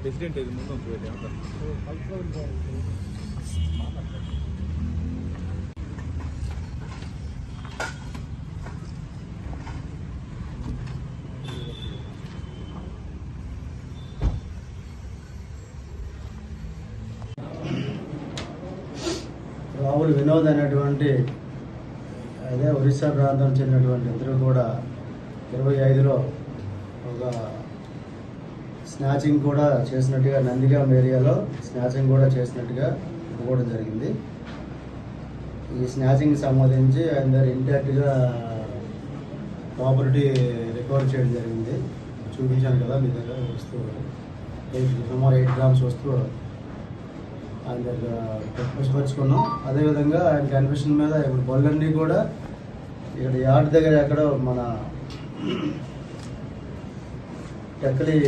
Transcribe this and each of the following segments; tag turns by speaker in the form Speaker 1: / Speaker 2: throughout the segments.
Speaker 1: President ఇది ముందు
Speaker 2: రాహుల్ వినోద్ అనేటువంటి అదే ఒరిస్సా ప్రాంతం చెందినటువంటి ఇద్దరు కూడా 25లో ఒక స్నాచింగ్ కూడా చేసినట్టుగా నందిగాం ఏరియాలో స్నాచింగ్ కూడా చేసినట్టుగా ఇవ్వడం జరిగింది. ఈ స్నాచింగ్ సంబంధించి ఆయన దగ్గర ఇంటాక్ట్గా ప్రాపర్టీ రికవర్ చేయడం జరిగింది. చూపించాను కదా మీ దగ్గర వస్తువు సుమారు 8 గ్రామ్స్ వస్తువు ఆయన దగ్గర వసపరుచుకున్నాం. అదేవిధంగా ఆయన కన్ఫెషన్ మీద ఇప్పుడు బళ్ళన్నీ కూడా ఇక్కడ యార్డ్ దగ్గర ఎక్కడో మన టెక్కలి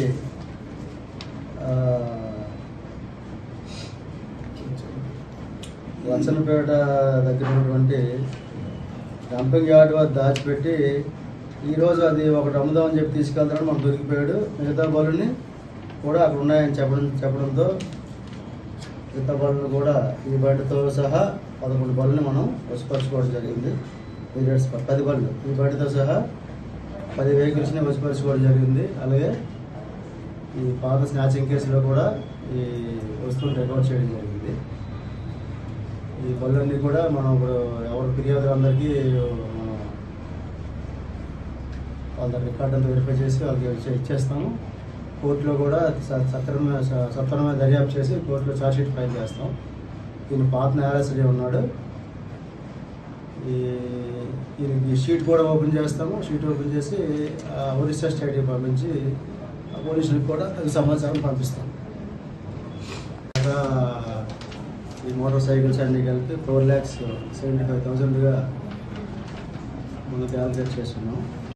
Speaker 2: వచనపేట దగ్గర ఉన్నటువంటి డంపింగ్ యార్డ్ వద్ద దాచిపెట్టి ఈరోజు అది ఒకటి అమ్ముదామని చెప్పి తీసుకెళ్తారని మనం దొరికిపోయాడు. మిగతా బళ్ళని కూడా అక్కడ ఉన్నాయని చెప్పడంతో మిగతా బళ్ళను కూడా ఈ బండితో సహా 11 బళ్ళని మనం వసపరుచుకోవడం జరిగింది. 10 బళ్ళు ఈ బండితో సహా 10 వెహికల్స్ని వసపరుచుకోవడం జరిగింది. అలాగే ఈ పాత స్నాచింగ్ కేసులో కూడా ఈ వస్తువులు రికవర్ చేయడం జరిగింది. ఈ బళ్ళన్నీ కూడా మనం ఇప్పుడు ఎవరు ఫిర్యాదులందరికీ మనం వాళ్ళ రికార్డ్ అంతా వెరిఫై చేసి వాళ్ళకి ఇచ్చేస్తాము. కోర్టులో కూడా సత్వరమైన దర్యాప్తు చేసి కోర్టులో ఛార్జ్షీట్ ఫైల్ చేస్తాం. ఈయన పాత నేరస్తుడే ఉన్నాడు. ఈ షీట్ కూడా ఓపెన్ చేస్తాము. షీట్ ఓపెన్ చేసి ఒరిస్సా స్టేట్కి పంపించి పోలీసులకు కూడా తగు సమాచారం పంపిస్తాం. ఈ మోటార్ సైకిల్స్ అన్నీ కలిపి 4,75,000గా మనం క్యాల్కులేట్ చేస్తున్నాం.